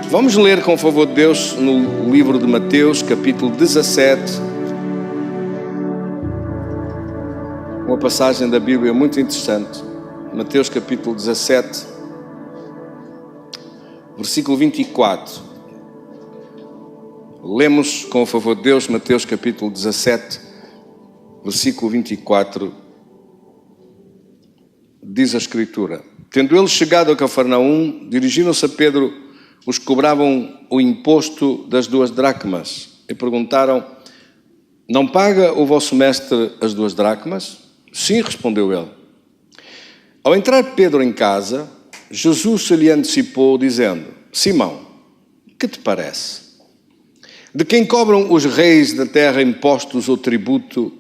Vamos ler, com o favor de Deus, no livro de Mateus, capítulo 17. Uma passagem da Bíblia muito interessante. Mateus, capítulo 17, versículo 24. Lemos, com o favor de Deus, Mateus, capítulo 17, versículo 24. Diz a Escritura: Tendo eles chegado a Cafarnaum, dirigiram-se a Pedro os que cobravam o imposto das 2 dracmas e perguntaram: Não paga o vosso mestre as 2 dracmas? Sim, respondeu ele. Ao entrar Pedro em casa, Jesus se lhe antecipou, dizendo: Simão, que te parece? De quem cobram os reis da terra impostos ou tributo?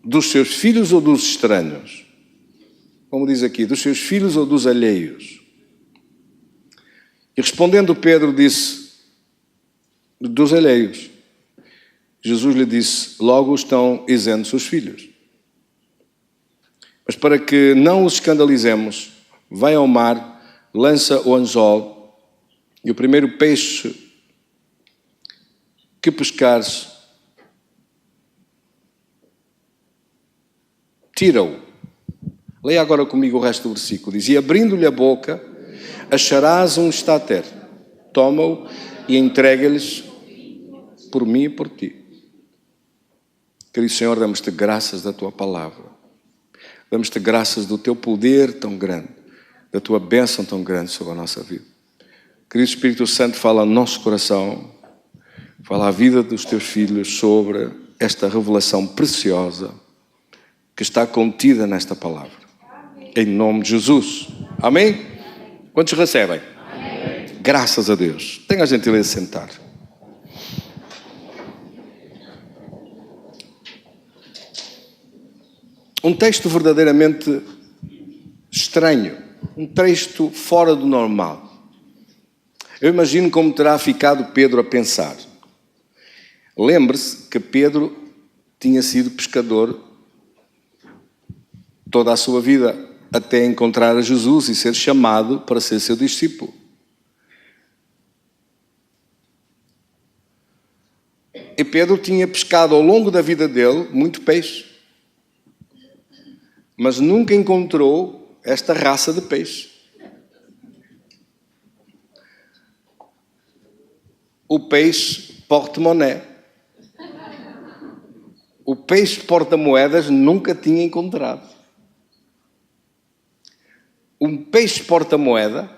Dos seus filhos ou dos estranhos? Como diz aqui, dos seus filhos ou dos alheios? E respondendo Pedro disse: dos alheios. Jesus lhe disse: logo estão isentos os filhos. Mas para que não os escandalizemos, vai ao mar, lança o anzol, e o primeiro peixe que pescares, tira-o. Leia agora comigo o resto do versículo. Diz: E abrindo-lhe a boca, acharás um estáter, toma-o e entrega-lhes por mim e por ti. Querido Senhor, damos-te graças da tua palavra, damos-te graças do teu poder tão grande, da tua bênção tão grande sobre a nossa vida. Querido Espírito Santo, fala no nosso coração, fala a vida dos teus filhos sobre esta revelação preciosa que está contida nesta palavra. Em nome de Jesus. Amém? Quantos recebem? Amém. Graças a Deus. Tenha a gentileza de sentar. Um texto verdadeiramente estranho. Um texto fora do normal. Eu imagino como terá ficado Pedro a pensar. Lembre-se que Pedro tinha sido pescador toda a sua vida, até encontrar a Jesus e ser chamado para ser seu discípulo. E Pedro tinha pescado ao longo da vida dele muito peixe, mas nunca encontrou esta raça de peixe. O peixe porte-monnaie. O peixe porta-moedas nunca tinha encontrado. Um peixe porta-moeda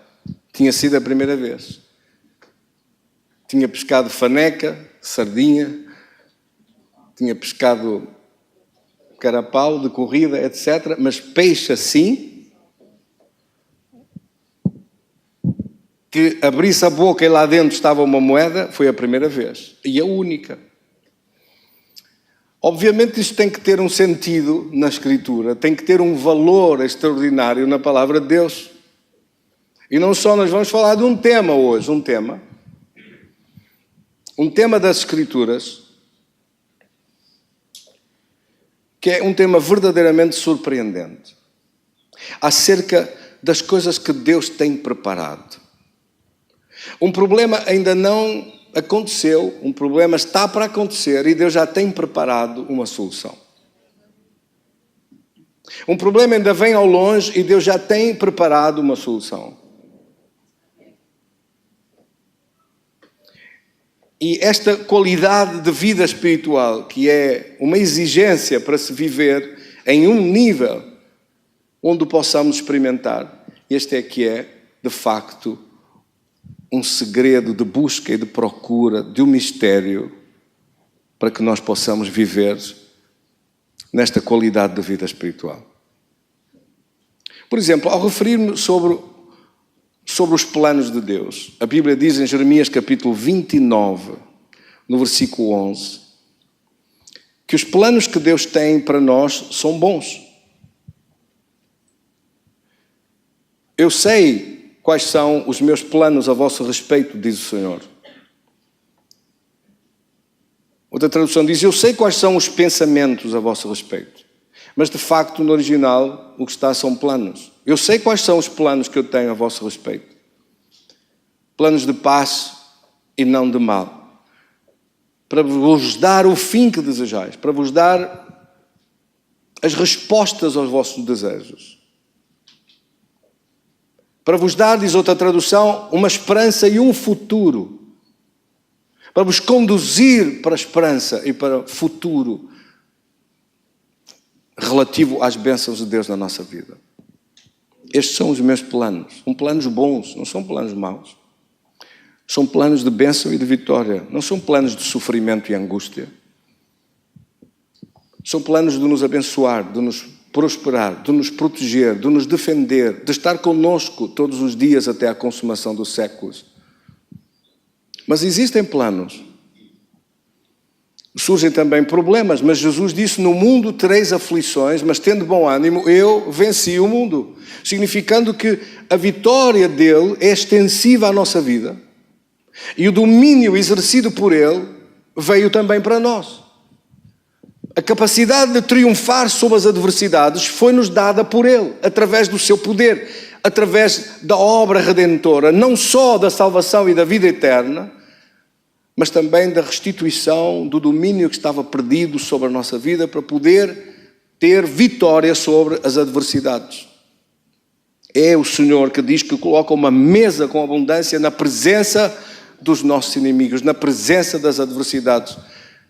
tinha sido a primeira vez. Tinha pescado faneca, sardinha, tinha pescado carapau de corrida, etc. Mas peixe assim, que abrisse a boca e lá dentro estava uma moeda, foi a primeira vez. E a única. Obviamente isto tem que ter um sentido na Escritura, tem que ter um valor extraordinário na palavra de Deus. E não só, nós vamos falar de um tema hoje, um tema das Escrituras, que é um tema verdadeiramente surpreendente, acerca das coisas que Deus tem preparado. Um problema ainda não aconteceu, um problema está para acontecer e Deus já tem preparado uma solução. Um problema ainda vem ao longe e Deus já tem preparado uma solução. E esta qualidade de vida espiritual, que é uma exigência para se viver em um nível onde possamos experimentar, este é que é, de facto, um segredo de busca e de procura de um mistério para que nós possamos viver nesta qualidade de vida espiritual. Por exemplo, ao referir-me sobre os planos de Deus, a Bíblia diz em Jeremias capítulo 29, no versículo 11, que os planos que Deus tem para nós são bons. Eu sei quais são os meus planos a vosso respeito, diz o Senhor. Outra tradução diz: eu sei quais são os pensamentos a vosso respeito. Mas de facto no original o que está são planos. Eu sei quais são os planos que eu tenho a vosso respeito. planos de paz e não de mal, para vos dar o fim que desejais, para vos dar as respostas aos vossos desejos, para vos dar, diz outra tradução, uma esperança e um futuro, para vos conduzir para a esperança e para o futuro relativo às bênçãos de Deus na nossa vida. Estes são os meus planos. São planos bons, não são planos maus. São planos de bênção e de vitória. Não são planos de sofrimento e angústia. São planos de nos abençoar, de nos prosperar, de nos proteger, de nos defender, de estar conosco todos os dias até à consumação dos séculos. Mas existem planos. Surgem também problemas, mas Jesus disse: no mundo tereis aflições, mas tendo bom ânimo, eu venci o mundo. Significando que a vitória dele é extensiva à nossa vida. E o domínio exercido por ele veio também para nós. A capacidade de triunfar sobre as adversidades foi-nos dada por ele, através do seu poder, através da obra redentora, não só da salvação e da vida eterna, mas também da restituição do domínio que estava perdido sobre a nossa vida para poder ter vitória sobre as adversidades. É o Senhor que diz que coloca uma mesa com abundância na presença dos nossos inimigos, na presença das adversidades.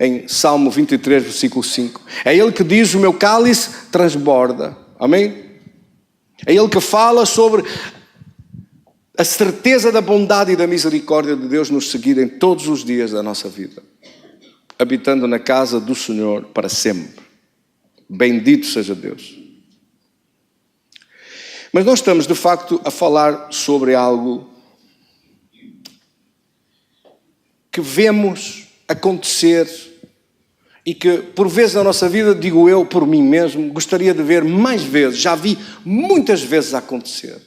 Em Salmo 23, versículo 5. É Ele que diz: o meu cálice transborda. Amém? É Ele que fala sobre a certeza da bondade e da misericórdia de Deus nos seguirem todos os dias da nossa vida, habitando na casa do Senhor para sempre. Bendito seja Deus. Mas nós estamos de facto a falar sobre algo que vemos acontecer e que por vezes na nossa vida, digo eu por mim mesmo, gostaria de ver mais vezes, já vi muitas vezes acontecer.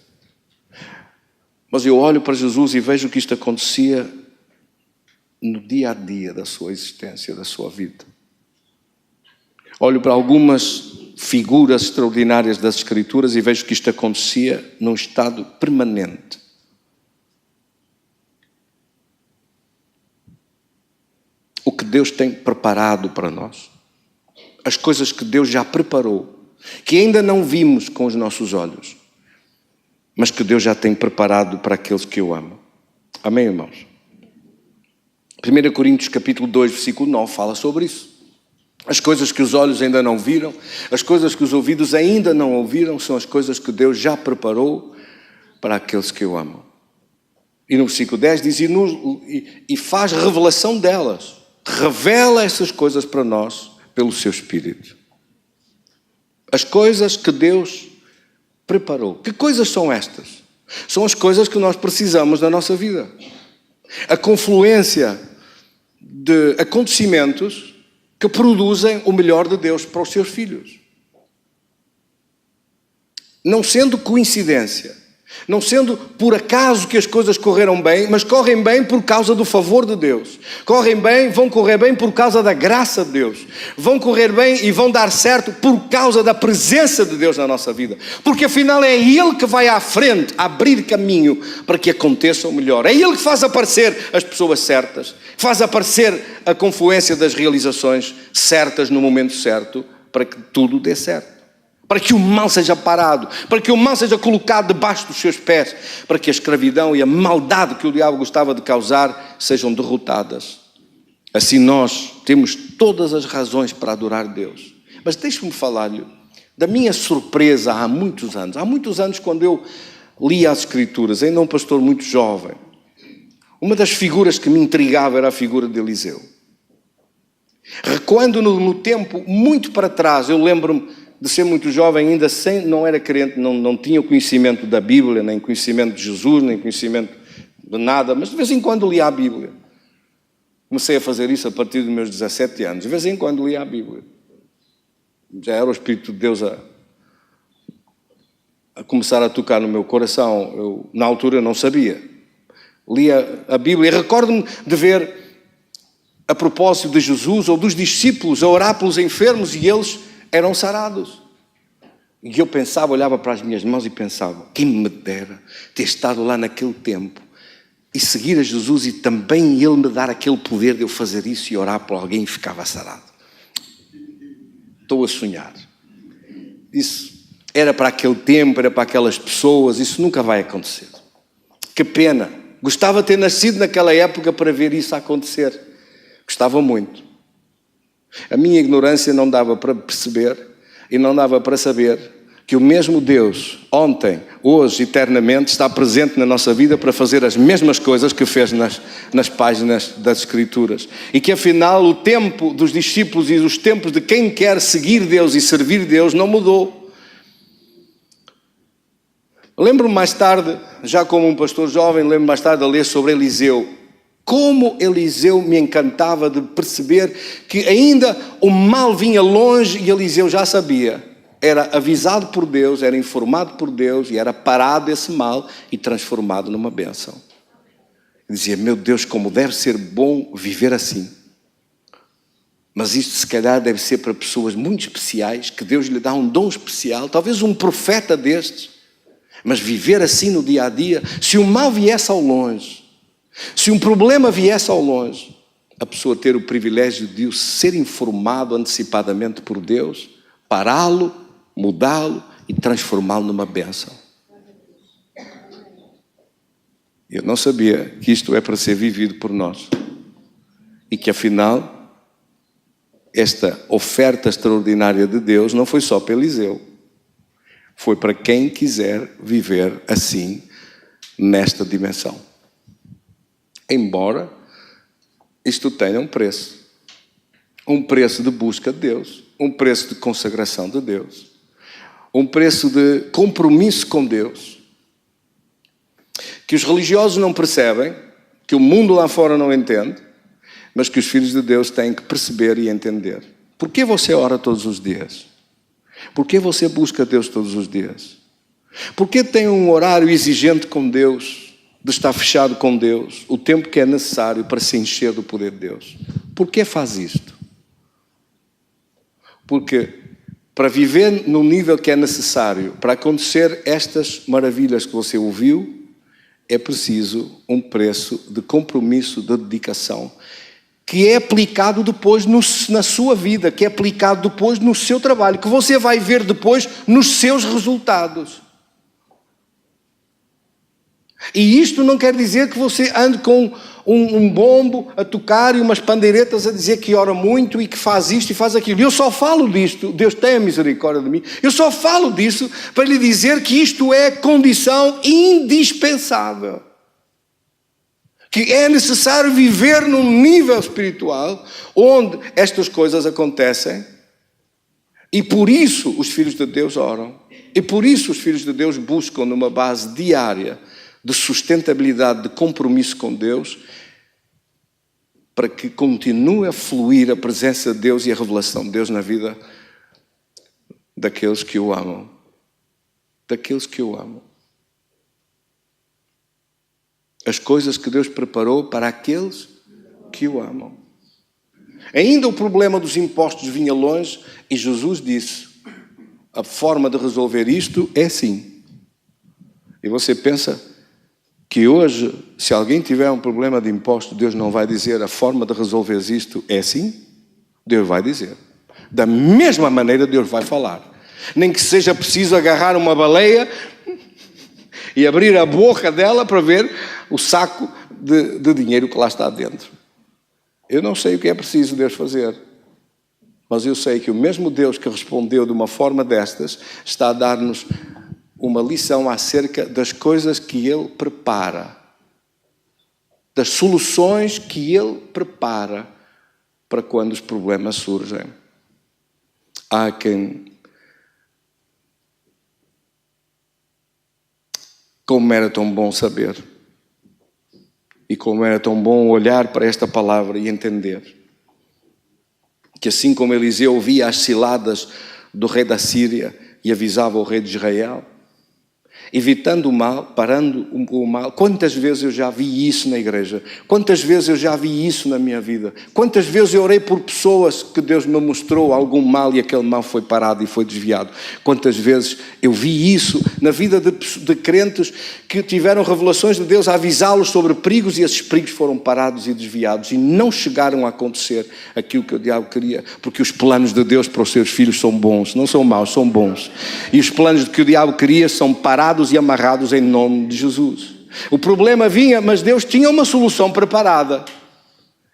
Mas eu olho para Jesus e vejo que isto acontecia no dia a dia da sua existência, da sua vida. Olho para algumas figuras extraordinárias das Escrituras e vejo que isto acontecia num estado permanente. O que Deus tem preparado para nós, as coisas que Deus já preparou, que ainda não vimos com os nossos olhos, mas que Deus já tem preparado para aqueles que o amam. Amém, irmãos? 1 Coríntios capítulo 2, versículo 9 fala sobre isso. As coisas que os olhos ainda não viram, as coisas que os ouvidos ainda não ouviram, são as coisas que Deus já preparou para aqueles que o amam. E no versículo 10 diz: e faz revelação delas. Revela essas coisas para nós pelo seu Espírito. As coisas que Deus preparou. Que coisas são estas? São as coisas que nós precisamos na nossa vida. A confluência de acontecimentos que produzem o melhor de Deus para os seus filhos. Não sendo coincidência, não sendo por acaso que as coisas correram bem, mas correm bem por causa do favor de Deus. Correm bem, vão correr bem por causa da graça de Deus. Vão correr bem e vão dar certo por causa da presença de Deus na nossa vida. Porque afinal é Ele que vai à frente, abrir caminho para que aconteça o melhor. É Ele que faz aparecer as pessoas certas, faz aparecer a confluência das realizações certas no momento certo, para que tudo dê certo. Para que o mal seja parado, para que o mal seja colocado debaixo dos seus pés, para que a escravidão e a maldade que o diabo gostava de causar sejam derrotadas. Assim nós temos todas as razões para adorar Deus. Mas deixe-me falar-lhe da minha surpresa há muitos anos. Há muitos anos, quando eu li as Escrituras, ainda um pastor muito jovem, uma das figuras que me intrigava era a figura de Eliseu. Recuando no tempo muito para trás, eu lembro-me de ser muito jovem, ainda não era crente, não tinha conhecimento da Bíblia, nem conhecimento de Jesus, nem conhecimento de nada, mas de vez em quando lia a Bíblia. Comecei a fazer isso a partir dos meus 17 anos. De vez em quando lia a Bíblia. Já era o Espírito de Deus a começar a tocar no meu coração. Eu, na altura, não sabia. Lia a Bíblia e recordo-me de ver, a propósito de Jesus ou dos discípulos, a orar pelos enfermos e eles eram sarados. E eu pensava, olhava para as minhas mãos e pensava: quem me dera ter estado lá naquele tempo e seguir a Jesus e também Ele me dar aquele poder de eu fazer isso e orar por alguém e ficava sarado. Estou a sonhar. Isso era para aquele tempo, era para aquelas pessoas, isso nunca vai acontecer. Que pena. Gostava de ter nascido naquela época para ver isso acontecer. Gostava muito. A minha ignorância não dava para perceber e não dava para saber que o mesmo Deus, ontem, hoje, eternamente, está presente na nossa vida para fazer as mesmas coisas que fez nas páginas das Escrituras. E que, afinal, o tempo dos discípulos e os tempos de quem quer seguir Deus e servir Deus não mudou. Lembro-me mais tarde, já como um pastor jovem, lembro-me mais tarde a ler sobre Eliseu. Como Eliseu me encantava de perceber que ainda o mal vinha longe e Eliseu já sabia. Era avisado por Deus, era informado por Deus e era parado esse mal e transformado numa bênção. Eu dizia, meu Deus, como deve ser bom viver assim. Mas isto se calhar deve ser para pessoas muito especiais, que Deus lhe dá um dom especial, talvez um profeta destes. Mas viver assim no dia a dia, se o mal viesse ao longe, se um problema viesse ao longe, a pessoa ter o privilégio de ser informado antecipadamente por Deus, pará-lo, mudá-lo e transformá-lo numa bênção. Eu não sabia que isto é para ser vivido por nós. E que afinal, esta oferta extraordinária de Deus não foi só para Eliseu. Foi para quem quiser viver assim, nesta dimensão. Embora isto tenha um preço. Um preço de busca de Deus. Um preço de consagração de Deus. Um preço de compromisso com Deus. Que os religiosos não percebem, que o mundo lá fora não entende, mas que os filhos de Deus têm que perceber e entender. Por que você ora todos os dias? Por que você busca Deus todos os dias? Por que tem um horário exigente com Deus, de estar fechado com Deus, o tempo que é necessário para se encher do poder de Deus? Por que faz isto? Porque para viver no nível que é necessário, para acontecer estas maravilhas que você ouviu, é preciso um preço de compromisso, de dedicação, que é aplicado depois na sua vida, que é aplicado depois no seu trabalho, que você vai ver depois nos seus resultados. E isto não quer dizer que você ande com um bombo a tocar e umas pandeiretas a dizer que ora muito e que faz isto e faz aquilo. Eu só falo disto, Deus tenha misericórdia de mim, eu só falo disso para lhe dizer que isto é condição indispensável. Que é necessário viver num nível espiritual onde estas coisas acontecem e por isso os filhos de Deus oram. E por isso os filhos de Deus buscam numa base diária de sustentabilidade, de compromisso com Deus, para que continue a fluir a presença de Deus e a revelação de Deus na vida daqueles que o amam. Daqueles que o amam. As coisas que Deus preparou para aqueles que o amam. Ainda o problema dos impostos vinha longe e Jesus disse, a forma de resolver isto é assim. E você pensa que hoje, se alguém tiver um problema de imposto, Deus não vai dizer a forma de resolver isto é assim? Deus vai dizer. Da mesma maneira Deus vai falar. Nem que seja preciso agarrar uma baleia e abrir a boca dela para ver o saco de dinheiro que lá está dentro. Eu não sei o que é preciso Deus fazer, mas eu sei que o mesmo Deus que respondeu de uma forma destas está a dar-nos uma lição acerca das coisas que Ele prepara, das soluções que Ele prepara para quando os problemas surgem. Há quem, como era tão bom saber, e como era tão bom olhar para esta palavra e entender, que assim como Eliseu ouvia as ciladas do rei da Síria e avisava o rei de Israel, evitando o mal, parando o mal. Quantas vezes eu já vi isso na igreja? Quantas vezes eu já vi isso na minha vida? Quantas vezes eu orei por pessoas que Deus me mostrou algum mal e aquele mal foi parado e foi desviado? Quantas vezes eu vi isso na vida de crentes que tiveram revelações de Deus a avisá-los sobre perigos e esses perigos foram parados e desviados e não chegaram a acontecer aquilo que o diabo queria, porque os planos de Deus para os seus filhos são bons, não são maus, são bons. E os planos que o diabo queria são parados e amarrados em nome de Jesus. O problema vinha, mas Deus tinha uma solução preparada.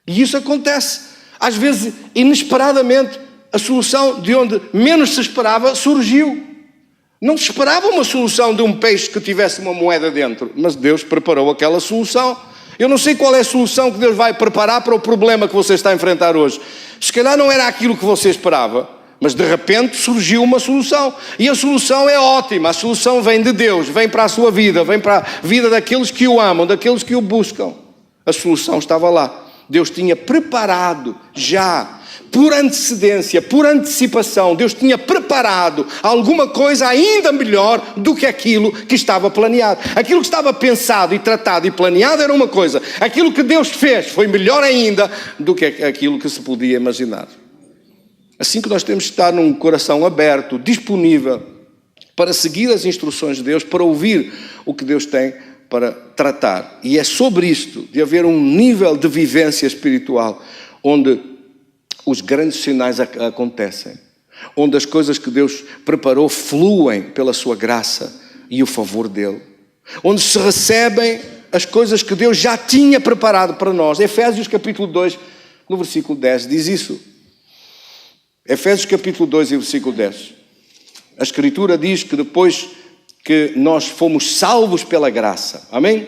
E isso acontece, às vezes, inesperadamente. A solução de onde menos se esperava surgiu. Não se esperava uma solução de um peixe que tivesse uma moeda dentro, mas Deus preparou aquela solução. Eu não sei qual é a solução que Deus vai preparar para o problema que você está a enfrentar hoje. Se calhar não era aquilo que você esperava, mas de repente surgiu uma solução. E a solução é ótima. A solução vem de Deus, vem para a sua vida, vem para a vida daqueles que o amam, daqueles que o buscam. A solução estava lá. Deus tinha preparado já, por antecedência, por antecipação, Deus tinha preparado alguma coisa ainda melhor do que aquilo que estava planeado. Aquilo que estava pensado e tratado e planeado era uma coisa. Aquilo que Deus fez foi melhor ainda do que aquilo que se podia imaginar. Assim que nós temos de estar num coração aberto, disponível para seguir as instruções de Deus, para ouvir o que Deus tem para tratar. E é sobre isto, de haver um nível de vivência espiritual, onde os grandes sinais acontecem, onde as coisas que Deus preparou fluem pela sua graça e o favor dele, onde se recebem as coisas que Deus já tinha preparado para nós. Efésios capítulo 2, no versículo 10, diz isso. Efésios capítulo 2 e versículo 10. A Escritura diz que depois que nós fomos salvos pela graça, amém?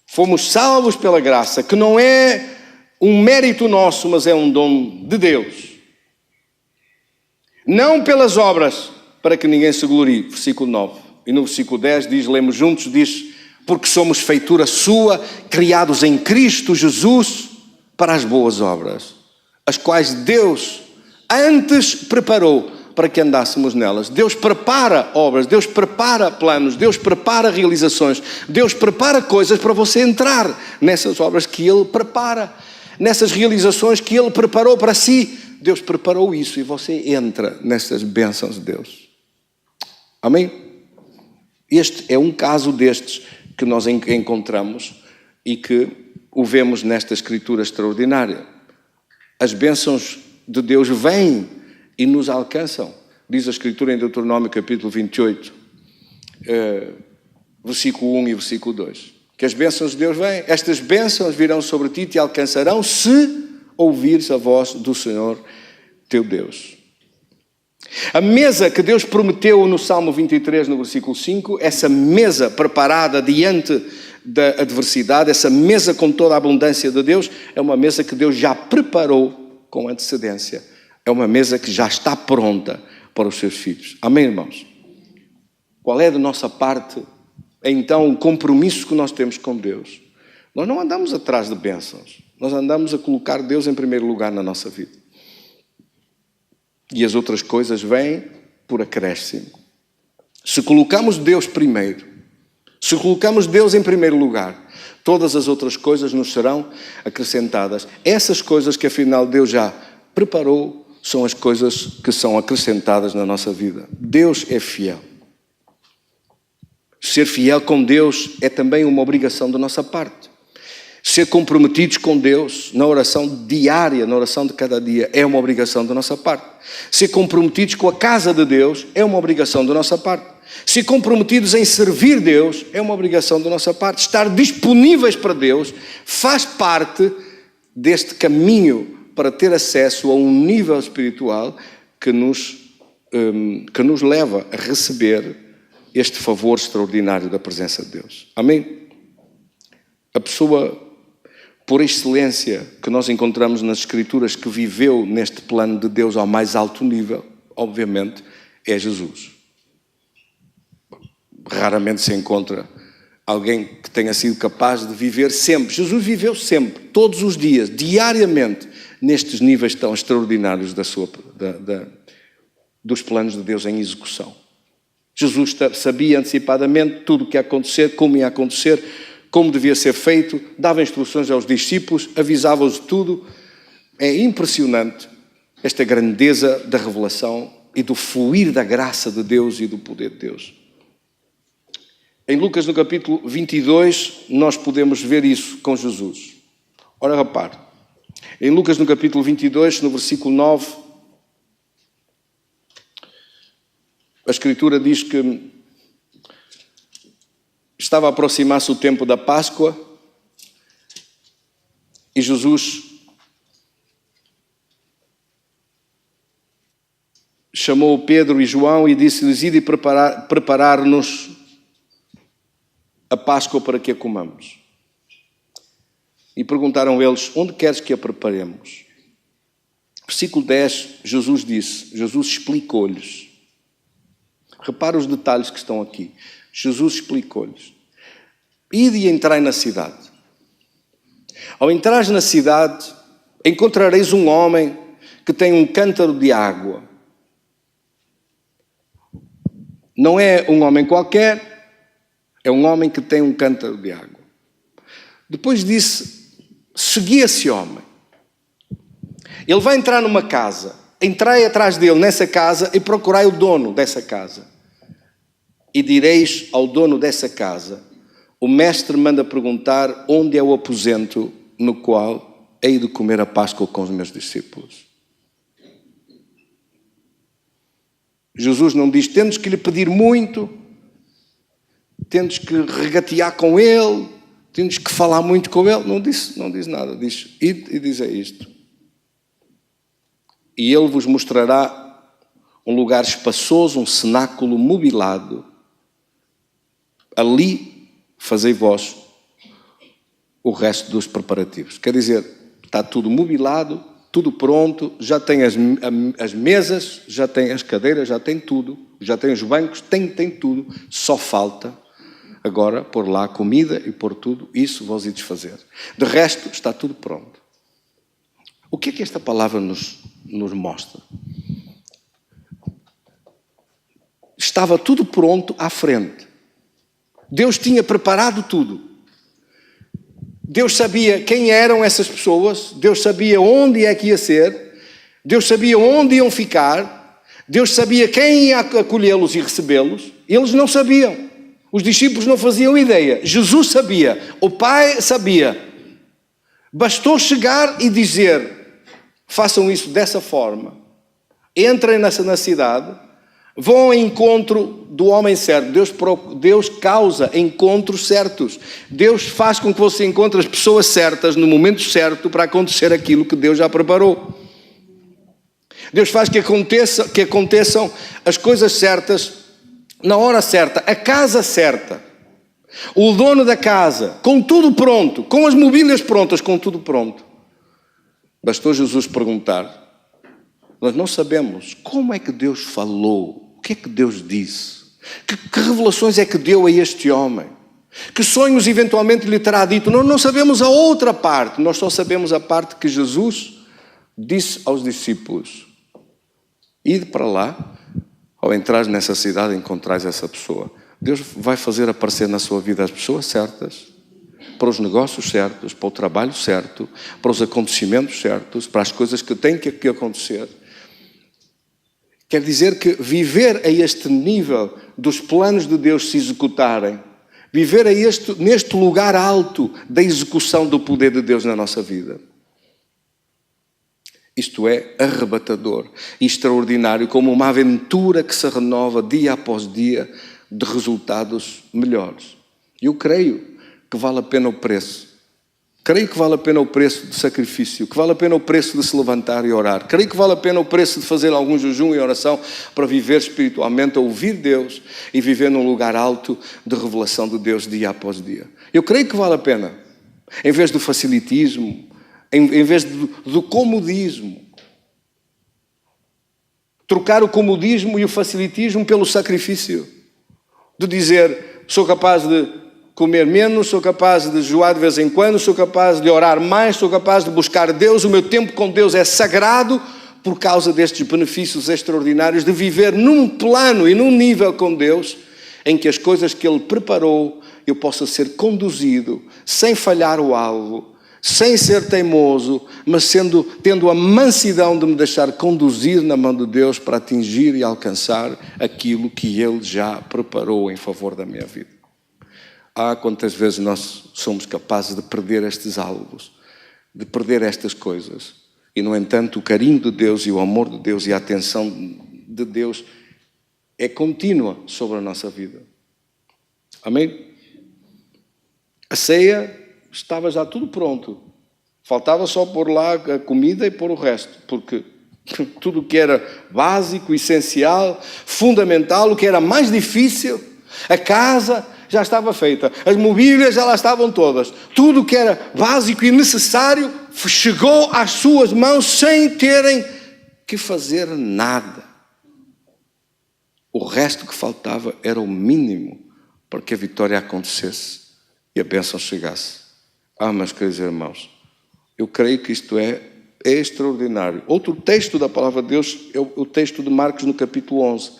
Fomos salvos pela graça, que não é um mérito nosso, mas é um dom de Deus. Não pelas obras, para que ninguém se glorie, versículo 9. E no versículo 10 diz, lemos juntos, diz, porque somos feitura sua, criados em Cristo Jesus, para as boas obras, as quais Deus antes preparou para que andássemos nelas. Deus prepara obras, Deus prepara planos, Deus prepara realizações, Deus prepara coisas para você entrar nessas obras que Ele prepara, nessas realizações que Ele preparou para si. Deus preparou isso e você entra nessas bênçãos de Deus. Amém? Este é um caso destes que nós encontramos e que o vemos nesta Escritura extraordinária. As bênçãos de Deus vêm e nos alcançam. Diz a Escritura em Deuteronômio capítulo 28, versículo 1 e versículo 2. Que as bênçãos de Deus vêm. Estas bênçãos virão sobre ti e te alcançarão se ouvires a voz do Senhor teu Deus. A mesa que Deus prometeu no Salmo 23, no versículo 5, essa mesa preparada diante da adversidade, essa mesa com toda a abundância de Deus, é uma mesa que Deus já preparou com antecedência. É uma mesa que já está pronta para os seus filhos. Amém, irmãos? Qual é da nossa parte, então, o compromisso que nós temos com Deus? Nós não andamos atrás de bênçãos. Nós andamos a colocar Deus em primeiro lugar na nossa vida. E as outras coisas vêm por acréscimo. Se colocamos Deus primeiro, se colocamos Deus em primeiro lugar, todas as outras coisas nos serão acrescentadas. Essas coisas que afinal Deus já preparou são as coisas que são acrescentadas na nossa vida. Deus é fiel. Ser fiel com Deus é também uma obrigação da nossa parte. Ser comprometidos com Deus na oração diária, na oração de cada dia, é uma obrigação da nossa parte. Ser comprometidos com a casa de Deus é uma obrigação da nossa parte. Ser comprometidos em servir Deus é uma obrigação da nossa parte. Estar disponíveis para Deus faz parte deste caminho para ter acesso a um nível espiritual que nos leva a receber este favor extraordinário da presença de Deus. Amém? A pessoa por excelência que nós encontramos nas Escrituras que viveu neste plano de Deus ao mais alto nível, obviamente, é Jesus. Raramente se encontra alguém que tenha sido capaz de viver sempre. Jesus viveu sempre, todos os dias, diariamente, nestes níveis tão extraordinários dos planos de Deus em execução. Jesus sabia antecipadamente tudo o que ia acontecer, como devia ser feito, dava instruções aos discípulos, avisava-os de tudo. É impressionante esta grandeza da revelação e do fluir da graça de Deus e do poder de Deus. Em Lucas, no capítulo 22, nós podemos ver isso com Jesus. Ora, repare, em Lucas, no capítulo 22, no versículo 9, a Escritura diz que estava a aproximar-se o tempo da Páscoa e Jesus chamou Pedro e João e disse-lhes: ide preparar-nos a Páscoa para que a comamos. E perguntaram eles: onde queres que a preparemos? Versículo 10, Jesus explicou-lhes. Repara os detalhes que estão aqui. Jesus explicou-lhes: ide e entrai na cidade. Ao entrares na cidade, encontrareis um homem que tem um cântaro de água. Não é um homem qualquer, é um homem que tem um cântaro de água. Depois disse: segui esse homem. Ele vai entrar numa casa. Entrai atrás dele nessa casa e procurai o dono dessa casa. E direis ao dono dessa casa: o mestre manda perguntar onde é o aposento no qual hei de comer a Páscoa com os meus discípulos. Jesus não diz: temos que lhe pedir muito, temos que regatear com ele, temos que falar muito com ele. Não diz nada. Diz: ide e diz isto. E ele vos mostrará um lugar espaçoso, um cenáculo mobilado. Ali fazei vós o resto dos preparativos. Quer dizer, está tudo mobilado, tudo pronto, já tem as mesas, já tem as cadeiras, já tem tudo, já tem os bancos, tem tudo. Só falta agora pôr lá a comida e pôr tudo. Isso vós ides fazer. De resto, está tudo pronto. O que é que esta palavra nos mostra? Estava tudo pronto à frente. Deus tinha preparado tudo. Deus sabia quem eram essas pessoas, Deus sabia onde é que ia ser, Deus sabia onde iam ficar, Deus sabia quem ia acolhê-los e recebê-los. Eles não sabiam. Os discípulos não faziam ideia. Jesus sabia. O Pai sabia. Bastou chegar e dizer: façam isso dessa forma. Entrem na cidade. Vão ao encontro do homem certo. Deus causa encontros certos. Deus faz com que você encontre as pessoas certas no momento certo para acontecer aquilo que Deus já preparou. Deus faz que aconteçam as coisas certas na hora certa, a casa certa. O dono da casa, com tudo pronto, com as mobílias prontas, com tudo pronto. Bastou Jesus perguntar. Nós não sabemos como é que Deus falou. O que é que Deus disse? Que revelações é que deu a este homem? Que sonhos eventualmente lhe terá dito? Nós não sabemos a outra parte. Nós só sabemos a parte que Jesus disse aos discípulos: ide para lá, ao entrar nessa cidade encontrais essa pessoa. Deus vai fazer aparecer na sua vida as pessoas certas, para os negócios certos, para o trabalho certo, para os acontecimentos certos, para as coisas que têm que acontecer. Quer dizer que viver a este nível dos planos de Deus se executarem, viver neste lugar alto da execução do poder de Deus na nossa vida, isto é arrebatador e extraordinário, como uma aventura que se renova dia após dia de resultados melhores. Eu creio que vale a pena o preço. Creio que vale a pena o preço de sacrifício, que vale a pena o preço de se levantar e orar. Creio que vale a pena o preço de fazer algum jejum e oração para viver espiritualmente, a ouvir Deus e viver num lugar alto de revelação de Deus dia após dia. Eu creio que vale a pena, em vez do facilitismo, em vez do comodismo. Trocar o comodismo e o facilitismo pelo sacrifício. De dizer: sou capaz de comer menos, sou capaz de jejuar de vez em quando, sou capaz de orar mais, sou capaz de buscar Deus, o meu tempo com Deus é sagrado, por causa destes benefícios extraordinários de viver num plano e num nível com Deus, em que as coisas que Ele preparou, eu possa ser conduzido, sem falhar o alvo, sem ser teimoso, mas tendo a mansidão de me deixar conduzir na mão de Deus para atingir e alcançar aquilo que Ele já preparou em favor da minha vida. Quantas vezes nós somos capazes de perder estes alvos, de perder estas coisas. E, no entanto, o carinho de Deus e o amor de Deus e a atenção de Deus é contínua sobre a nossa vida. Amém? A ceia estava já tudo pronto. Faltava só pôr lá a comida e pôr o resto, porque tudo o que era básico, essencial, fundamental, o que era mais difícil, a casa já estava feita, as mobílias já lá estavam todas, tudo o que era básico e necessário chegou às suas mãos sem terem que fazer nada. O resto que faltava era o mínimo para que a vitória acontecesse e a bênção chegasse. Meus queridos irmãos, eu creio que isto é extraordinário. Outro texto da palavra de Deus é o texto de Marcos no capítulo 11.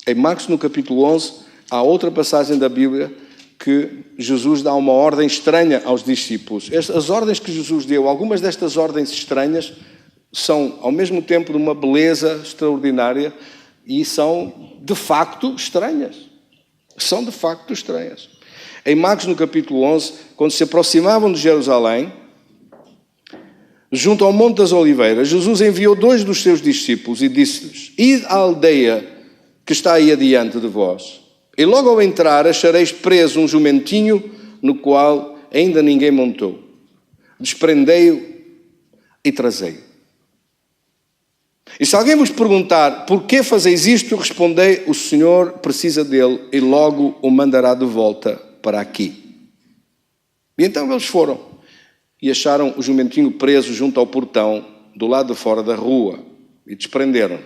Em Marcos no capítulo 11, há outra passagem da Bíblia que Jesus dá uma ordem estranha aos discípulos. As ordens que Jesus deu, algumas destas ordens estranhas, são ao mesmo tempo de uma beleza extraordinária e são de facto estranhas. São de facto estranhas. Em Marcos no capítulo 11, quando se aproximavam de Jerusalém, junto ao Monte das Oliveiras, Jesus enviou 2 dos seus discípulos e disse-lhes: Ide à aldeia que está aí adiante de vós. E logo ao entrar achareis preso um jumentinho no qual ainda ninguém montou. Desprendei-o e trazei-o. E se alguém vos perguntar por que fazeis isto, respondei: o Senhor precisa dele e logo o mandará de volta para aqui. E então eles foram e acharam o jumentinho preso junto ao portão do lado de fora da rua e desprenderam.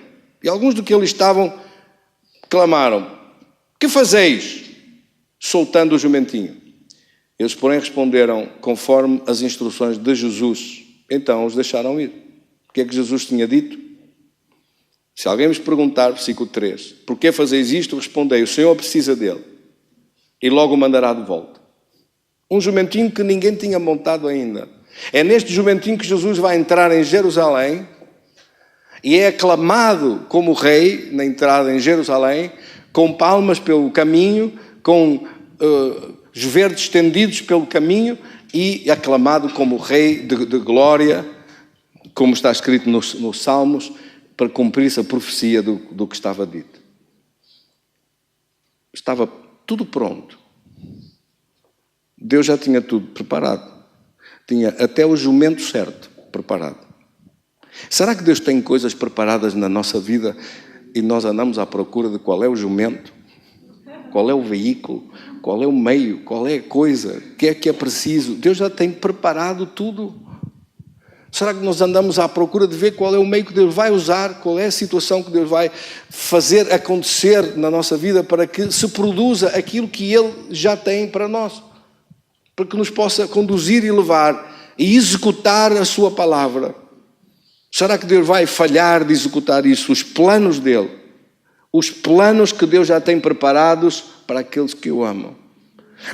E alguns do que ali estavam clamaram: que fazeis soltando o jumentinho? Eles, porém, responderam conforme as instruções de Jesus. Então os deixaram ir. O que é que Jesus tinha dito? Se alguém vos perguntar, versículo 3, por que fazeis isto? Respondei: o Senhor precisa dele e logo o mandará de volta. Um jumentinho que ninguém tinha montado ainda. É neste jumentinho que Jesus vai entrar em Jerusalém e é aclamado como rei na entrada em Jerusalém, com palmas pelo caminho, com verdes estendidos pelo caminho e aclamado como rei de glória, como está escrito nos Salmos, para cumprir-se a profecia do que estava dito. Estava tudo pronto. Deus já tinha tudo preparado. Tinha até o jumento certo preparado. Será que Deus tem coisas preparadas na nossa vida e nós andamos à procura de qual é o jumento, qual é o veículo, qual é o meio, qual é a coisa, o que é preciso? Deus já tem preparado tudo. Será que nós andamos à procura de ver qual é o meio que Deus vai usar, qual é a situação que Deus vai fazer acontecer na nossa vida para que se produza aquilo que Ele já tem para nós, para que nos possa conduzir e levar e executar a sua palavra? Será que Deus vai falhar de executar isso? Os planos dele, os planos que Deus já tem preparados para aqueles que o amam,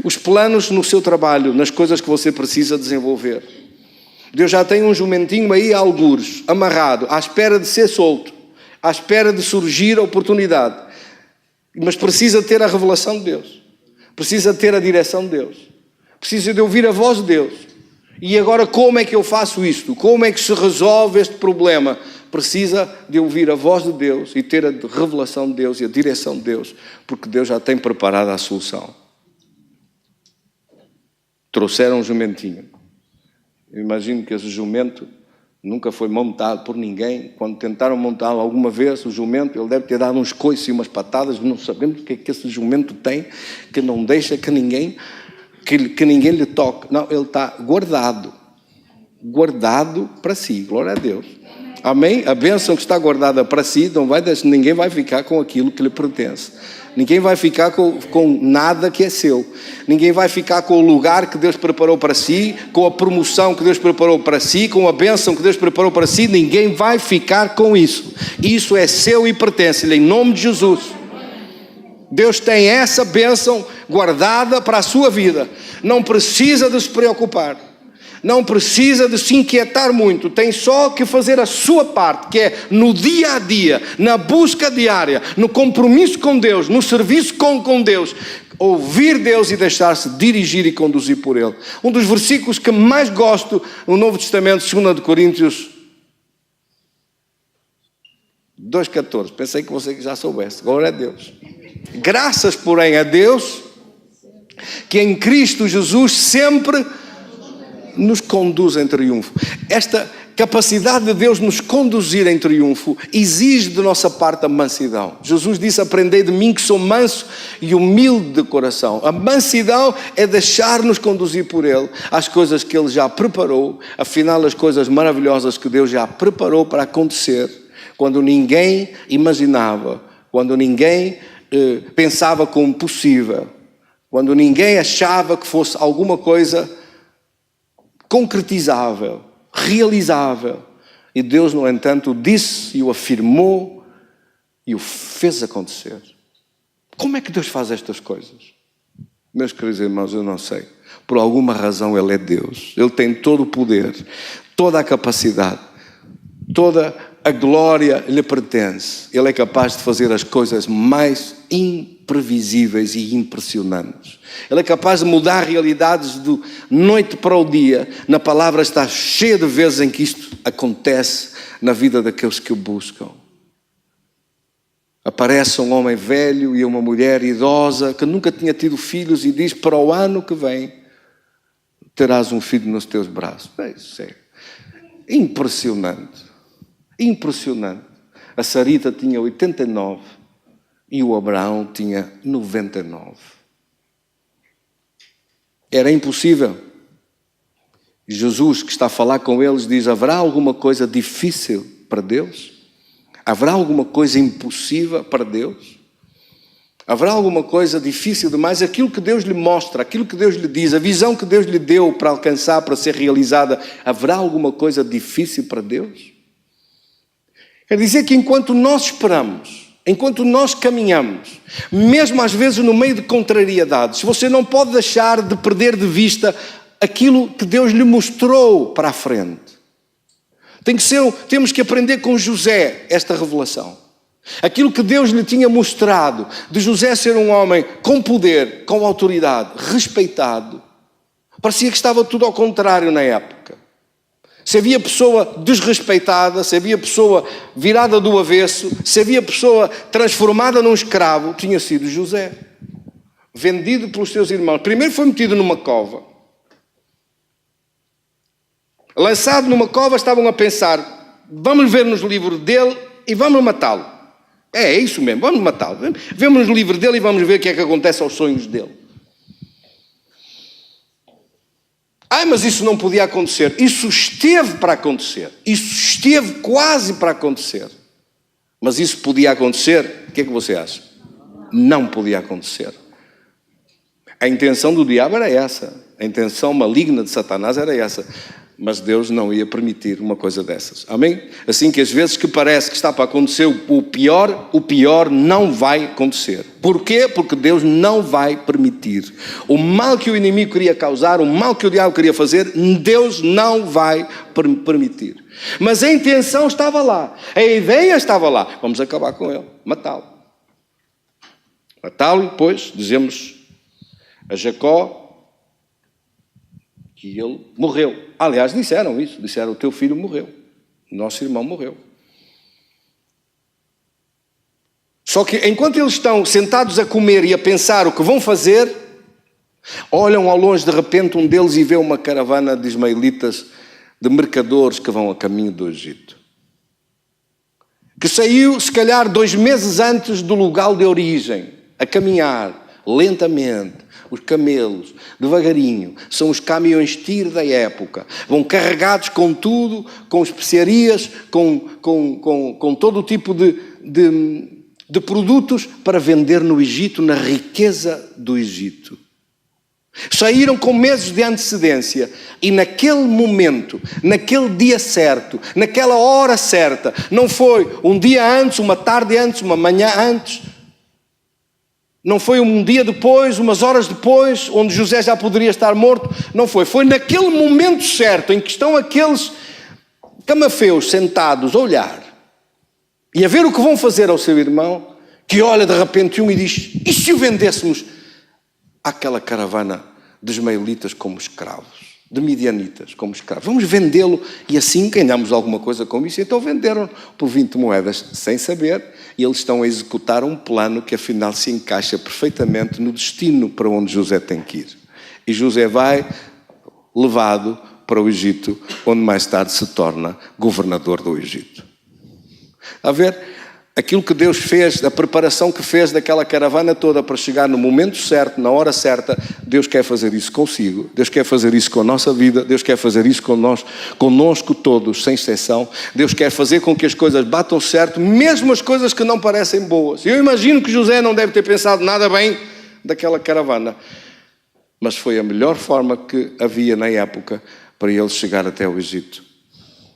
os planos no seu trabalho, nas coisas que você precisa desenvolver. Deus já tem um jumentinho aí a algures, amarrado, à espera de ser solto, à espera de surgir a oportunidade. Mas precisa ter a revelação de Deus, precisa ter a direção de Deus, precisa de ouvir a voz de Deus. E agora como é que eu faço isto? Como é que se resolve este problema? Precisa de ouvir a voz de Deus e ter a revelação de Deus e a direção de Deus, porque Deus já tem preparado a solução. Trouxeram um jumentinho. Eu imagino que esse jumento nunca foi montado por ninguém. Quando tentaram montá-lo alguma vez, o jumento, ele deve ter dado uns coices e umas patadas. Não sabemos o que é que esse jumento tem, que não deixa que ninguém lhe toque. Não, ele está guardado para si, glória a Deus. Amém? A bênção que está guardada para si, ninguém vai ficar com aquilo que lhe pertence. Ninguém vai ficar com nada que é seu. Ninguém vai ficar com o lugar que Deus preparou para si, com a promoção que Deus preparou para si, com a bênção que Deus preparou para si. Ninguém vai ficar com isso. Isso é seu e pertence-lhe, em nome de Jesus. Deus tem essa bênção guardada para a sua vida. Não precisa de se preocupar. Não precisa de se inquietar muito, tem só que fazer a sua parte, que é no dia a dia, na busca diária, no compromisso com Deus, no serviço com Deus, ouvir Deus e deixar-se dirigir e conduzir por Ele. Um dos versículos que mais gosto no Novo Testamento, 2 de Coríntios 2,14, pensei que você já soubesse, glória a Deus. Graças, porém, a Deus, que em Cristo Jesus sempre nos conduz em triunfo. Esta capacidade de Deus nos conduzir em triunfo exige de nossa parte a mansidão. Jesus disse: aprendei de mim que sou manso e humilde de coração. A mansidão é deixar-nos conduzir por Ele às coisas que Ele já preparou, afinal as coisas maravilhosas que Deus já preparou para acontecer, quando ninguém imaginava, quando ninguém pensava como possível, quando ninguém achava que fosse alguma coisa concretizável, realizável. E Deus, no entanto, disse e o afirmou e o fez acontecer. Como é que Deus faz estas coisas? Meus queridos irmãos, eu não sei. Por alguma razão Ele é Deus. Ele tem todo o poder, toda a capacidade, toda a glória lhe pertence. Ele é capaz de fazer as coisas mais imprevisíveis e impressionantes. Ele é capaz de mudar realidades do noite para o dia. Na palavra está cheia de vezes em que isto acontece na vida daqueles que o buscam. Aparece um homem velho e uma mulher idosa que nunca tinha tido filhos e diz: para o ano que vem terás um filho nos teus braços. Isso é impressionante. Impressionante. A Sarita tinha 89 e o Abraão tinha 99. Era impossível. E Jesus, que está a falar com eles, diz: haverá alguma coisa difícil para Deus? Haverá alguma coisa impossível para Deus? Haverá alguma coisa difícil demais? Aquilo que Deus lhe mostra, aquilo que Deus lhe diz, a visão que Deus lhe deu para alcançar, para ser realizada, haverá alguma coisa difícil para Deus? Quer dizer que enquanto nós esperamos, enquanto nós caminhamos, mesmo às vezes no meio de contrariedades, você não pode deixar de perder de vista aquilo que Deus lhe mostrou para a frente. Temos que aprender com José esta revelação. Aquilo que Deus lhe tinha mostrado, de José ser um homem com poder, com autoridade, respeitado. Parecia que estava tudo ao contrário na época. Se havia pessoa desrespeitada, se havia pessoa virada do avesso, se havia pessoa transformada num escravo, tinha sido José. Vendido pelos seus irmãos. Primeiro foi metido numa cova. Lançado numa cova, estavam a pensar: vamos ver nos livros dele e vamos matá-lo. É isso mesmo, vamos matá-lo. Vemos nos livros dele e vamos ver o que é que acontece aos sonhos dele. Mas isso não podia acontecer. Isso esteve para acontecer. Isso esteve quase para acontecer. Mas isso podia acontecer? O que é que você acha? Não podia acontecer. A intenção do diabo era essa. A intenção maligna de Satanás era essa. Mas Deus não ia permitir uma coisa dessas. Amém? Assim que às vezes que parece que está para acontecer o pior não vai acontecer. Porquê? Porque Deus não vai permitir. O mal que o inimigo queria causar, o mal que o diabo queria fazer, Deus não vai permitir. Mas a intenção estava lá. A ideia estava lá. Vamos acabar com ele. Matá-lo. Matá-lo e depois dizemos a Jacó que ele morreu. Aliás, disseram isso. Disseram: o teu filho morreu. Nosso irmão morreu. Só que enquanto eles estão sentados a comer e a pensar o que vão fazer, olham ao longe de repente um deles e vê uma caravana de ismaelitas, de mercadores que vão a caminho do Egito. Que saiu, se calhar, 2 meses antes do lugar de origem, a caminhar, lentamente, os camelos, devagarinho, são os caminhões TIR da época, vão carregados com tudo, com especiarias, com todo o tipo de produtos para vender no Egito, na riqueza do Egito. Saíram com meses de antecedência e naquele momento, naquele dia certo, naquela hora certa, não foi um dia antes, uma tarde antes, uma manhã antes, não foi um dia depois, umas horas depois, onde José já poderia estar morto, não foi. Foi naquele momento certo em que estão aqueles camafeus sentados a olhar e a ver o que vão fazer ao seu irmão, que olha de repente um e diz: e se o vendêssemos àquela caravana de ismaelitas como escravos, de midianitas como escravos? Vamos vendê-lo e assim ganhamos alguma coisa com isso. Então venderam por 20 moedas sem saber, e eles estão a executar um plano que afinal se encaixa perfeitamente no destino para onde José tem que ir. E José vai levado para o Egito, onde mais tarde se torna governador do Egito. A ver, aquilo que Deus fez, a preparação que fez daquela caravana toda para chegar no momento certo, na hora certa, Deus quer fazer isso consigo, Deus quer fazer isso com a nossa vida, Deus quer fazer isso conosco todos, sem exceção. Deus quer fazer com que as coisas batam certo, mesmo as coisas que não parecem boas. Eu imagino que José não deve ter pensado nada bem daquela caravana, mas foi a melhor forma que havia na época para ele chegar até o Egito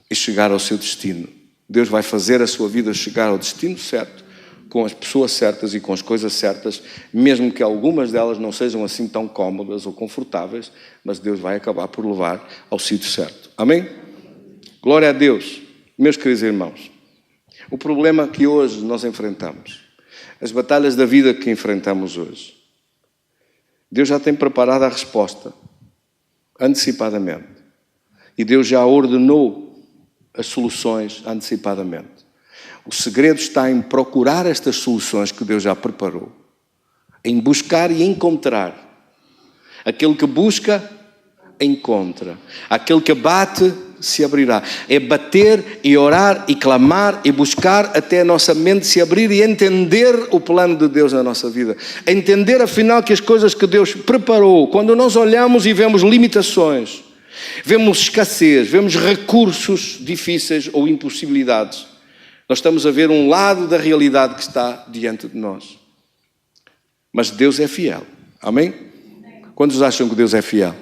e chegar ao seu destino. Deus vai fazer a sua vida chegar ao destino certo, com as pessoas certas e com as coisas certas, mesmo que algumas delas não sejam assim tão cómodas ou confortáveis, mas Deus vai acabar por levar ao sítio certo. Amém? Glória a Deus. Meus queridos irmãos, o problema que hoje nós enfrentamos, as batalhas da vida que enfrentamos hoje, Deus já tem preparado a resposta, antecipadamente. E Deus já ordenou as soluções antecipadamente. O segredo está em procurar estas soluções que Deus já preparou, em buscar e encontrar. Aquele que busca, encontra. Aquele que bate, se abrirá. É bater e orar e clamar e buscar até a nossa mente se abrir e entender o plano de Deus na nossa vida. Entender afinal que as coisas que Deus preparou, quando nós olhamos e vemos limitações, vemos escassez, vemos recursos difíceis ou impossibilidades, nós estamos a ver um lado da realidade que está diante de nós. Mas Deus é fiel. Amém? Quantos acham que Deus é fiel?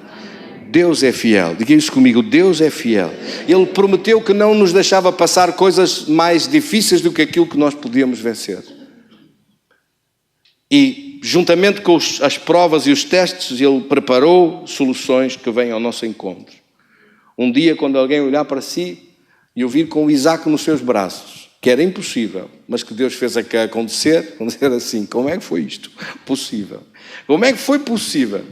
Deus é fiel. Diga isso comigo, Deus é fiel. Ele prometeu que não nos deixava passar coisas mais difíceis do que aquilo que nós podíamos vencer. E juntamente com as provas e os testes, Ele preparou soluções que vêm ao nosso encontro. Um dia, quando alguém olhar para si e ouvir com o Isaac nos seus braços, que era impossível, mas que Deus fez acontecer, vamos dizer assim: como é que foi isto possível? Como é que foi possível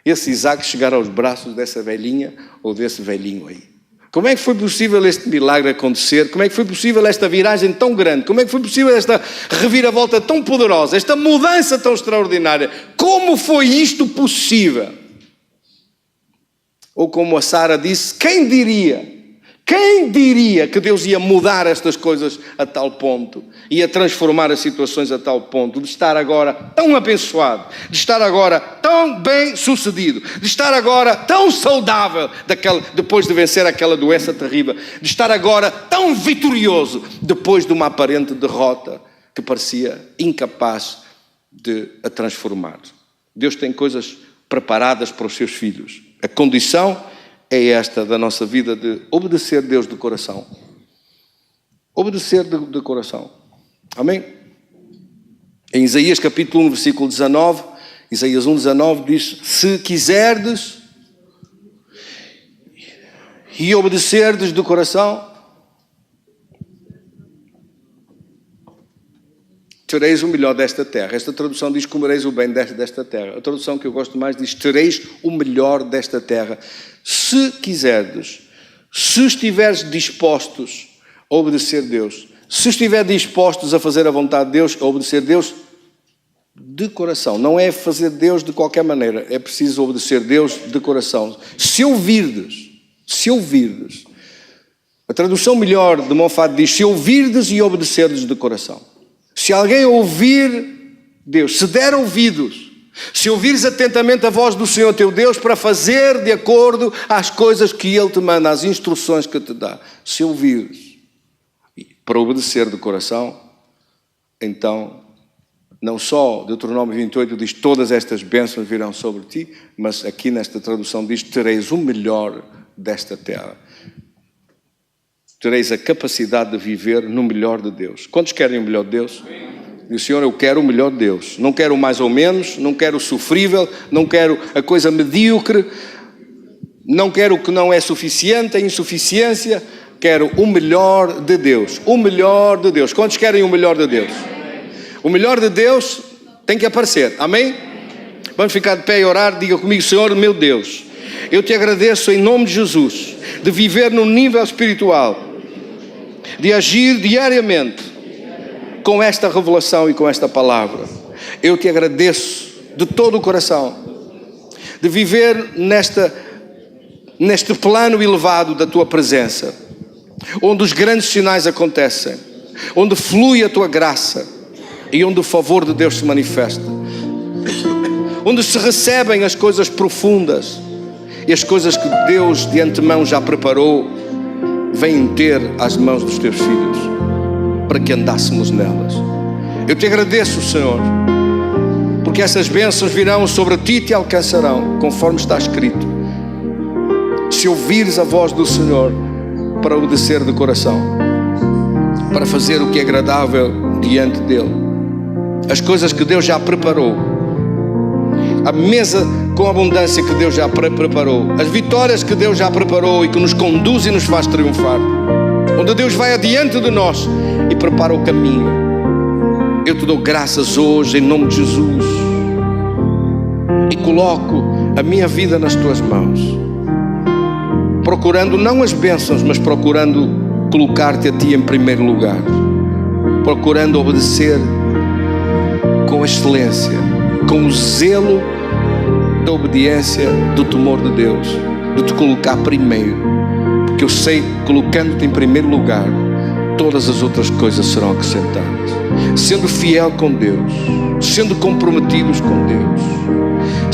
esse Isaac chegar aos braços dessa velhinha ou desse velhinho aí? Como é que foi possível este milagre acontecer? Como é que foi possível esta viragem tão grande? Como é que foi possível esta reviravolta tão poderosa? Esta mudança tão extraordinária? Como foi isto possível? Ou como a Sara disse, quem diria? Quem diria que Deus ia mudar estas coisas a tal ponto? Ia transformar as situações a tal ponto de estar agora tão abençoado, de estar agora tão bem sucedido, de estar agora tão saudável depois de vencer aquela doença terrível, de estar agora tão vitorioso depois de uma aparente derrota que parecia incapaz de a transformar. Deus tem coisas preparadas para os seus filhos. A condição é esta da nossa vida, de obedecer Deus de coração. Obedecer de coração. Amém? Em Isaías capítulo 1, versículo 19, Isaías 1, 19 diz: se quiserdes e obedecerdes de coração, tereis o melhor desta terra. Esta tradução diz: comereis o bem desta terra. A tradução que eu gosto mais diz: tereis o melhor desta terra. Se quiserdes, se estiveres dispostos a obedecer Deus, se estiver dispostos a fazer a vontade de Deus, a obedecer Deus de coração. Não é fazer Deus de qualquer maneira, é preciso obedecer Deus de coração. Se ouvirdes, a tradução melhor de Moffat diz: se ouvirdes e obedecerdes de coração. Se alguém ouvir Deus. Se der ouvidos, se ouvires atentamente a voz do Senhor teu Deus para fazer de acordo às coisas que Ele te manda, às instruções que te dá. Se ouvires para obedecer de coração, então não só Deuteronômio 28 diz todas estas bênçãos virão sobre ti, mas aqui nesta tradução diz tereis o melhor desta terra. Tereis a capacidade de viver no melhor de Deus. Quantos querem o melhor de Deus? Diz o Senhor, eu quero o melhor de Deus. Não quero o mais ou menos, não quero o sofrível, não quero a coisa medíocre, não quero o que não é suficiente, a insuficiência. Quero o melhor de Deus. O melhor de Deus. Quantos querem o melhor de Deus? O melhor de Deus tem que aparecer. Amém? Vamos ficar de pé e orar. Diga comigo, Senhor, meu Deus, eu te agradeço em nome de Jesus, de viver no nível espiritual, de agir diariamente com esta revelação e com esta palavra. Eu te agradeço de todo o coração, de viver neste plano elevado da tua presença, onde os grandes sinais acontecem, onde flui a tua graça e onde o favor de Deus se manifesta, onde se recebem as coisas profundas e as coisas que Deus de antemão já preparou vêm ter às mãos dos teus filhos para que andássemos nelas. Eu te agradeço, Senhor, porque essas bênçãos virão sobre ti e te alcançarão, conforme está escrito, se ouvires a voz do Senhor para obedecer de coração, para fazer o que é agradável diante dele. As coisas que Deus já preparou, a mesa com abundância que Deus já preparou, as vitórias que Deus já preparou e que nos conduz e nos faz triunfar, onde Deus vai adiante de nós e prepara o caminho. Eu te dou graças hoje em nome de Jesus e coloco a minha vida nas tuas mãos, procurando não as bênçãos, mas procurando colocar-te a ti em primeiro lugar, procurando obedecer com excelência, com o zelo da obediência, do temor de Deus, de te colocar primeiro, porque eu sei que colocando-te em primeiro lugar, todas as outras coisas serão acrescentadas. Sendo fiel com Deus, sendo comprometidos com Deus,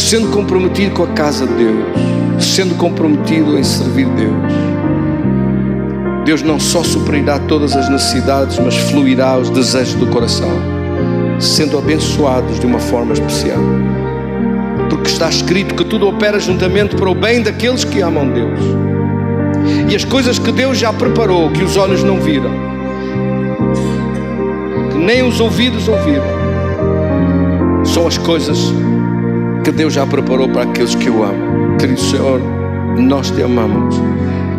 sendo comprometido com a casa de Deus, sendo comprometido em servir Deus, Deus não só suprirá todas as necessidades, mas fluirá os desejos do coração, sendo abençoados de uma forma especial, porque está escrito que tudo opera juntamente para o bem daqueles que amam Deus. E as coisas que Deus já preparou, que os olhos não viram, que nem os ouvidos ouviram, são as coisas que Deus já preparou para aqueles que o amam. Querido Senhor, nós te amamos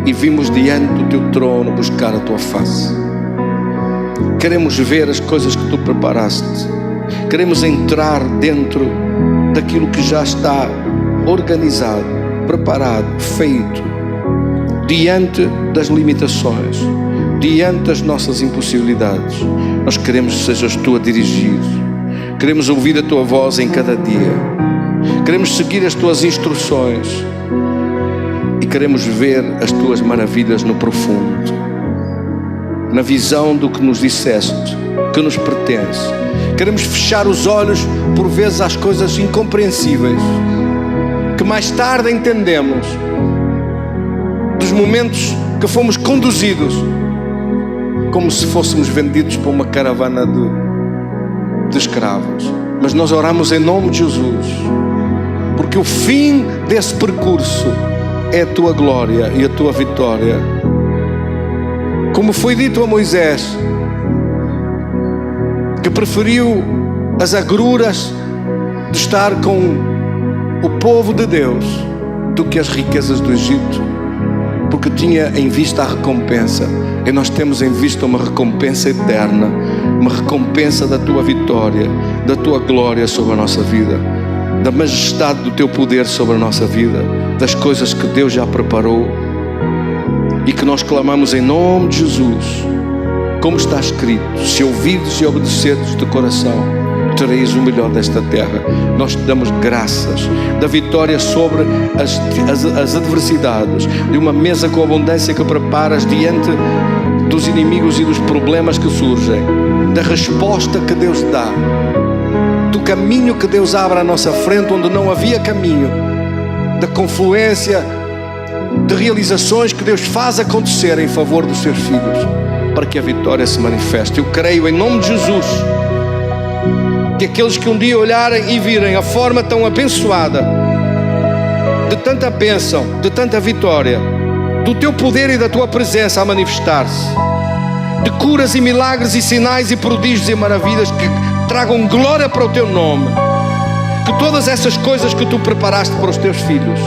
e vimos diante do teu trono buscar a tua face. Queremos ver as coisas que tu preparaste, queremos entrar dentro daquilo que já está organizado, preparado, feito, diante das limitações, diante das nossas impossibilidades. Nós queremos que sejas tu a dirigir, queremos ouvir a tua voz em cada dia, queremos seguir as tuas instruções e queremos ver as tuas maravilhas no profundo, na visão do que nos disseste, que nos pertence. Queremos fechar os olhos por vezes às coisas incompreensíveis que mais tarde entendemos, dos momentos que fomos conduzidos como se fôssemos vendidos para uma caravana de escravos. Mas nós oramos em nome de Jesus, porque o fim desse percurso é a tua glória e a tua vitória. Como foi dito a Moisés, que preferiu as agruras de estar com o povo de Deus do que as riquezas do Egito, porque tinha em vista a recompensa. E nós temos em vista uma recompensa eterna, uma recompensa da tua vitória, da tua glória sobre a nossa vida, da majestade do teu poder sobre a nossa vida, das coisas que Deus já preparou e que nós clamamos em nome de Jesus. Como está escrito, se ouvires e obedeceres de coração, tereis o melhor desta terra. Nós te damos graças da vitória sobre as adversidades, de uma mesa com abundância que preparas diante dos inimigos e dos problemas que surgem, da resposta que Deus dá. Tu do caminho que Deus abre à nossa frente onde não havia caminho, da confluência de realizações que Deus faz acontecer em favor dos seus filhos, para que a vitória se manifeste. Eu creio em nome de Jesus que aqueles que um dia olharem e virem a forma tão abençoada, de tanta bênção, de tanta vitória, do teu poder e da tua presença a manifestar-se, de curas e milagres e sinais e prodígios e maravilhas que tragam glória para o teu nome, que todas essas coisas que tu preparaste para os teus filhos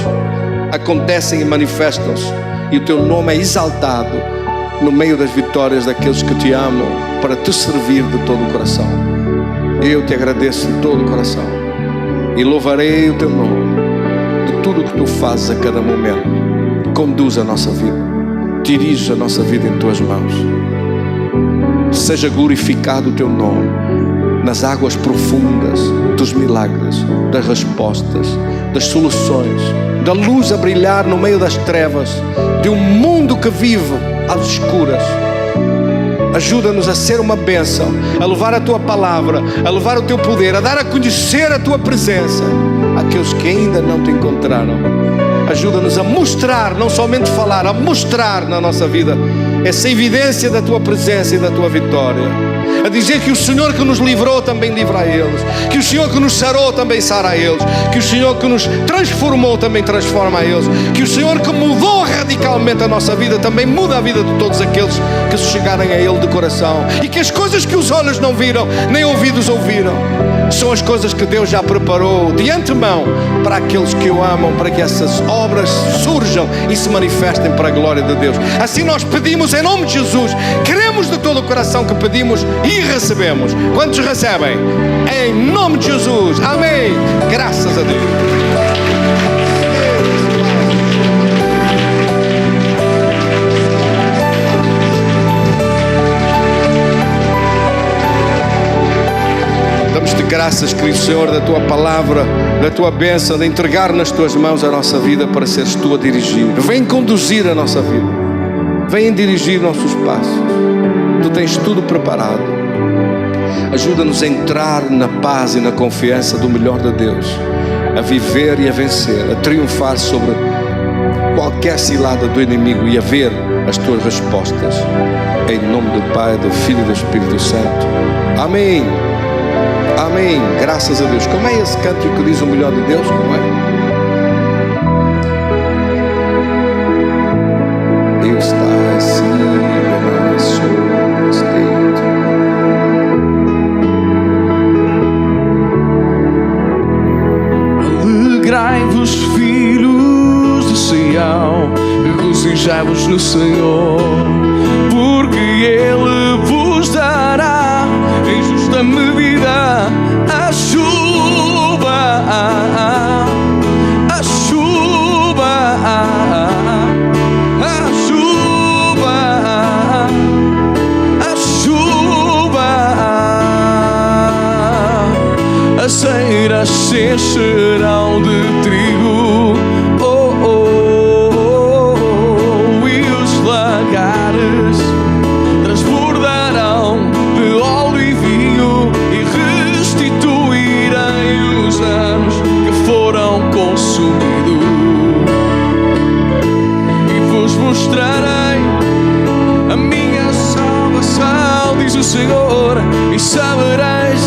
acontecem e manifestam-se, e o teu nome é exaltado no meio das vitórias daqueles que te amam, para te servir de todo o coração. Eu te agradeço de todo o coração e louvarei o teu nome de tudo o que tu fazes a cada momento. Conduz a nossa vida, dirige a nossa vida em tuas mãos. Seja glorificado o teu nome nas águas profundas dos milagres, das respostas, das soluções, da luz a brilhar no meio das trevas, de um mundo que vive às escuras. Ajuda-nos a ser uma bênção, a levar a tua palavra, a levar o teu poder, a dar a conhecer a tua presença àqueles que ainda não te encontraram. Ajuda-nos a mostrar, não somente falar, a mostrar na nossa vida essa evidência da tua presença e da tua vitória. A dizer que o Senhor que nos livrou também livra a eles, que o Senhor que nos sarou também sara a eles, que o Senhor que nos transformou também transforma a eles, que o Senhor que mudou radicalmente a nossa vida também muda a vida de todos aqueles que se chegarem a Ele de coração, e que as coisas que os olhos não viram, nem ouvidos ouviram, são as coisas que Deus já preparou de antemão para aqueles que o amam, para que essas obras surjam e se manifestem para a glória de Deus. Assim nós pedimos em nome de Jesus, queremos de todo o coração que pedimos e recebemos. Quantos recebem? Em nome de Jesus. Amém. Graças a Deus. Damos-te graças, querido Senhor, da tua palavra, da tua bênção, de entregar nas tuas mãos a nossa vida para seres tu a dirigir. Vem conduzir a nossa vida, vem dirigir nossos passos. Tu tens tudo preparado. Ajuda-nos a entrar na paz e na confiança do melhor de Deus, a viver e a vencer, a triunfar sobre qualquer cilada do inimigo e a ver as tuas respostas. Em nome do Pai, do Filho e do Espírito Santo. Amém. Amém. Graças a Deus. Como é esse cântico que diz o melhor de Deus? Como é? Deus está acima na sua esteita. Alegrai-vos, filhos de Sião, regozijai-vos no Senhor, porque Ele vos dará em justa medida a chuva, a chuva, a chuva, a chuva. As eiras se encherão de trigo, e os lagares transbordarão de óleo e vinho, e restituirei os anos que foram consumidos, e vos mostrarei a minha salvação, diz o Senhor, e sabereis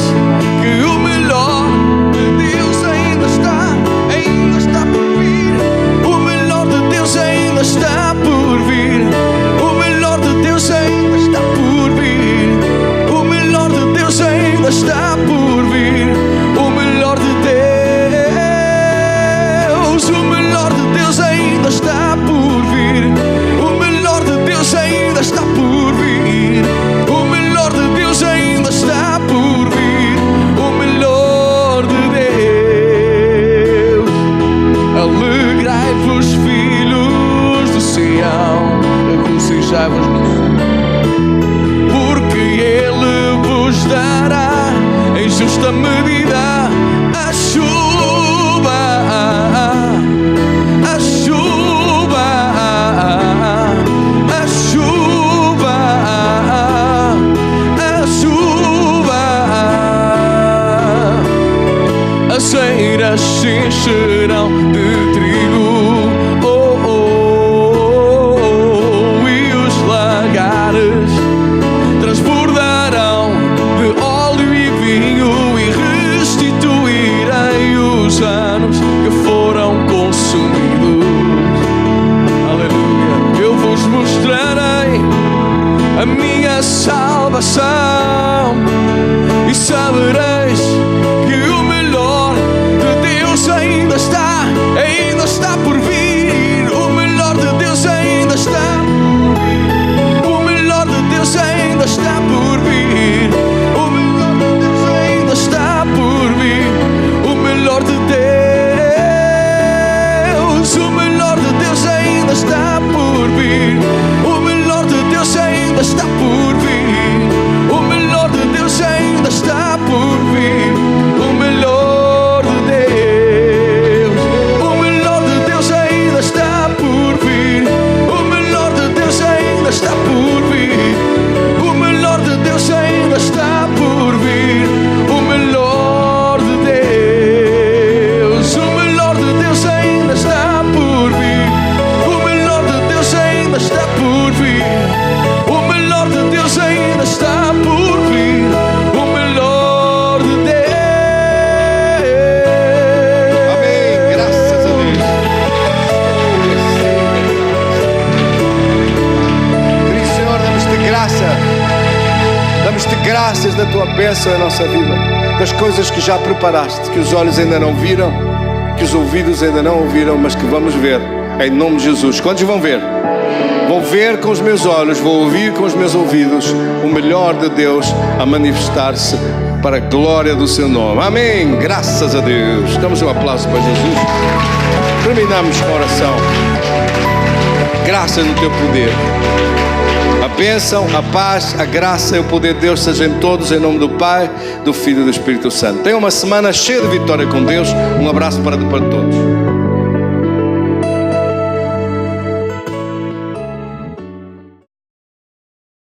que o melhor de Deus ainda está por vir. O melhor de Deus ainda está por vir. O melhor de Deus ainda está por vir. O melhor de Deus ainda está por vir. O melhor de Deus, o melhor de Deus ainda está por vir. O melhor de Deus ainda está por vir. O melhor de Deus ainda está por vir. salvação, e sabereis que o melhor de Deus ainda está por vir. O melhor de Deus ainda está por vir. O melhor de Deus ainda está por vir. O melhor de Deus ainda está por vir. O melhor de Deus, o melhor de Deus ainda está por vir. O melhor de Deus ainda está por vir. O melhor de Deus ainda está por vir. O melhor de Deus, o melhor de Deus ainda está por vir. O melhor de Deus ainda está por vir. O melhor de Deus ainda está por vir. O melhor de Deus, o melhor de Deus ainda está por vir. O melhor de Deus ainda está por vir. O melhor de Deus ainda está por vir. O melhor de Deus. Amém. Graças a Deus. Querido Senhor, damos-te graça. Damos-te graças da tua bênção em nossa vida, das coisas que já preparaste, que os olhos ainda não viram, que os ouvidos ainda não ouviram, mas que vamos ver, em nome de Jesus. Quantos vão ver? Vou ver com os meus olhos, vou ouvir com os meus ouvidos o melhor de Deus a manifestar-se para a glória do seu nome. Amém. Graças a Deus. Damos um aplauso para Jesus. Terminamos com a oração. Graças no teu poder. A bênção, a paz, a graça e o poder de Deus sejam todos em nome do Pai, do Filho e do Espírito Santo. Tenha uma semana cheia de vitória com Deus. Um abraço para todos.